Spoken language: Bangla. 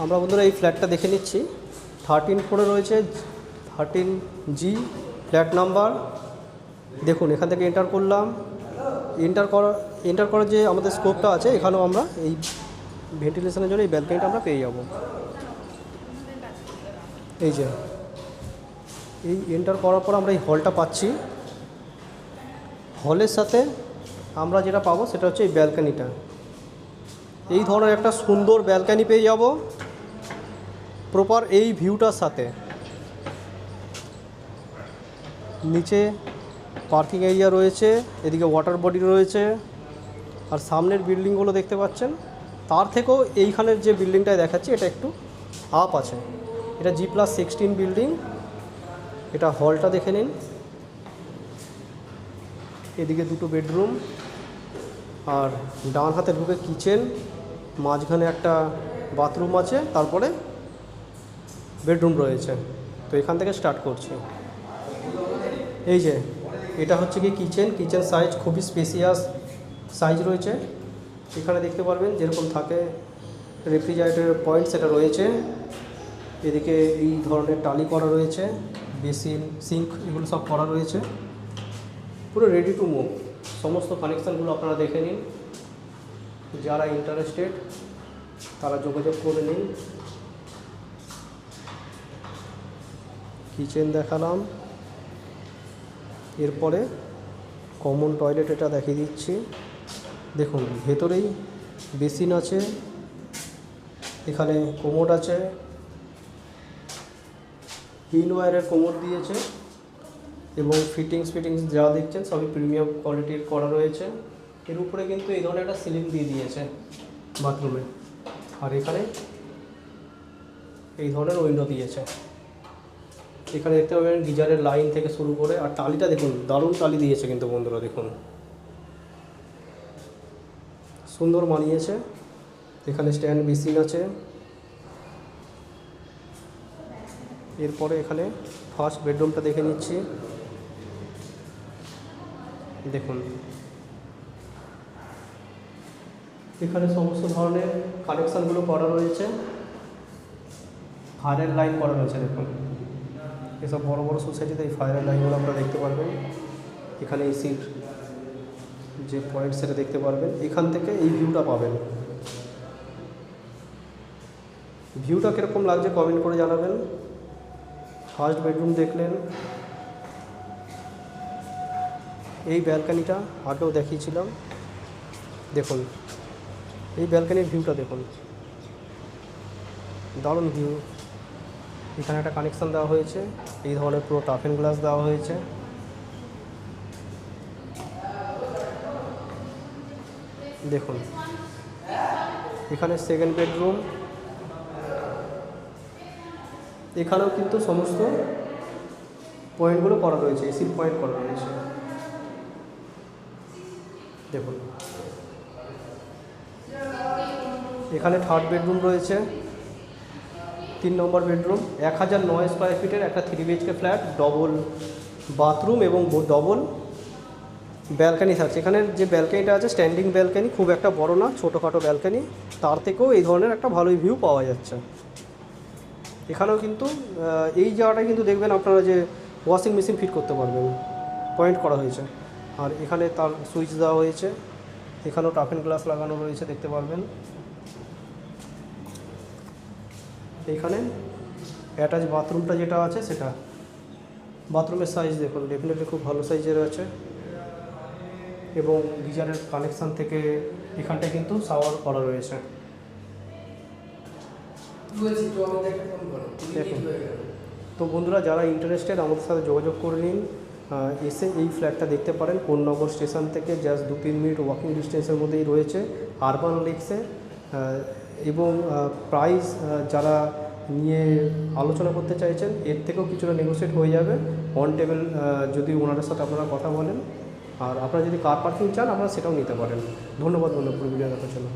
আমরা বন্ধুরা এই ফ্ল্যাটটা দেখে নিচ্ছি। 13 ফ্লোরে রয়েছে, 13G ফ্ল্যাট নাম্বার। দেখুন এখান থেকে এন্টার করলাম। এন্টার করার যে আমাদের স্কোপটা আছে, এখানেও আমরা এই ভেন্টিলেশনের জন্য এই ব্যালকনিটা আমরা পেয়ে যাব। এই যে এই এন্টার করার পর আমরা এই হলটা পাচ্ছি। হলের সাথে আমরা যেটা পাবো সেটা হচ্ছে এই ব্যালকনিটা। এই ধরনের একটা সুন্দর ব্যালকনি পেয়ে যাব প্রপার এই ভিউটার সাথে। নিচে পার্কিং এরিয়া রয়েছে, এদিকে ওয়াটার বডি রয়েছে, আর সামনের বিল্ডিংগুলো দেখতে পাচ্ছেন। তার থেকেও এইখানের যে বিল্ডিংটায় দেখাচ্ছি এটা একটু আপ আছে। এটা G+16 বিল্ডিং। এটা হলটা দেখে নিন। এদিকে দুটো বেডরুম, আর ডান হাতে ঢুকে কিচেন, মাঝখানে একটা বাথরুম আছে, তারপরে বেডরুম রয়েছে। তো এখান থেকে স্টার্ট করছি। এই যে এটা হচ্ছে কি কিচেন সাইজ খুবই স্পেসিয়াস সাইজ রয়েছে। এখানে দেখতে পারবেন যেরকম থাকে রেফ্রিজারেটরের পয়েন্ট সেটা রয়েছে। এদিকে এই ধরনের টালি করা রয়েছে, বেসিন, সিঙ্ক এগুলো সব করা রয়েছে, পুরো রেডি টু মুভ। সমস্ত কানেকশানগুলো আপনারা দেখে নিন। যারা ইন্টারেস্টেড তারা যোগাযোগ করে নিন। কিচেন দেখালাম, এরপরে কমন টয়লেট এটা দেখিয়ে দিচ্ছি। দেখুন ভেতরেই বেসিন আছে, এখানে কোমোড আছে, হিল ওয়্যারের কোমোড দিয়েছে, এবং ফিটিংস যা দেখছেন সবই প্রিমিয়াম কোয়ালিটির করা রয়েছে। এর উপরে কিন্তু এই ধরনের একটা সিলিং দিয়ে দিয়েছে বাথরুমে, আর এখানে এই ধরনের উইন্ডো দিয়েছে। এখানে দেখতে পাবেন গিজারের লাইন থেকে শুরু করে, আর টালিটা দেখুন দারুণ টালি দিয়েছে কিন্তু বন্ধুরা, দেখুন সুন্দর মানিয়েছে। এখানে স্ট্যান্ড বেসিন আছে। এরপরে এখানে ফার্স্ট বেডরুমটা দেখে নিচ্ছি। দেখুন এখানে সমস্ত ধরনের কানেকশানগুলো করা রয়েছে, ফায়ারের লাইন করা রয়েছে। দেখুন এসব বড় বড় সোসাইটিতে এই ফায়ারের লাইনগুলো আমরা দেখতে পারবেন। এখানে এসির যে পয়েন্ট সেটা দেখতে পারবেন। এখান থেকে এই ভিউটা পাবেন। ভিউটা কীরকম লাগছে কমেন্ট করে জানাবেন। ফার্স্ট বেডরুম দেখলেন। এই ব্যালকানিটা আগেও দেখিয়েছিলাম। দেখুন এই ব্যালকানির ভিউটা দেখুন, দারুণ ভিউ। এখানে একটা কানেকশান দেওয়া হয়েছে, এই ধরনের পুরো টাফেন গ্লাস দেওয়া হয়েছে। দেখুন এখানে সেকেন্ড বেডরুম। এখানেও কিন্তু সমস্ত পয়েন্টগুলো করা রয়েছে, এসির পয়েন্ট করা রয়েছে। দেখুন এখানে থার্ড বেডরুম রয়েছে, 3 নম্বর বেডরুম। 1009 স্কোয়ার ফিটের একটা 3 BHK ফ্ল্যাট, ডবল বাথরুম এবং ডবল ব্যালকানি থাকছে। এখানের যে ব্যালকানিটা আছে স্ট্যান্ডিং ব্যালকানি, খুব একটা বড় না, ছোটোখাটো ব্যালকানি। তার থেকেও এই ধরনের একটা ভালোই ভিউ পাওয়া যাচ্ছে। এখানেও কিন্তু এই জায়গাটায় কিন্তু দেখবেন আপনারা যে ওয়াশিং মেশিন ফিট করতে পারবেন, পয়েন্ট করা হয়েছে। আর এখানে তার সুইচ দেওয়া হয়েছে। এখানেও টাফেন গ্লাস লাগানো রয়েছে, দেখতে পারবেন। এইখানে অ্যাটাচ বাথরুমটা যেটা আছে সেটা, বাথরুমের সাইজ দেখুন ডেফিনেটলি খুব ভালো সাইজের আছে, এবং গিজারের কানেকশান থেকে এখানটায় কিন্তু শাওয়ার করা রয়েছে। তো বন্ধুরা যারা ইন্টারেস্টেড আমাদের সাথে যোগাযোগ করে নিন, এসে এই ফ্ল্যাটটা দেখতে পারেন। কোন্নগর স্টেশন থেকে জাস্ট 2-3 মিনিট ওয়াকিং ডিস্টেন্সের মধ্যেই রয়েছে, আরবান লেক্সে। এবং প্রাইস যারা নিয়ে আলোচনা করতে চাইছেন এর থেকেও কিছুটা নেগোশিয়েট হয়ে যাবে অন টেবিল, যদি ওনাদের সাথে আপনারা কথা বলেন। আর আপনারা যদি কার পার্কিং চান আপনারা সেটাও নিতে পারেন। ধন্যবাদ বন্ধুরা পুরো ভিডিও দেখার জন্য।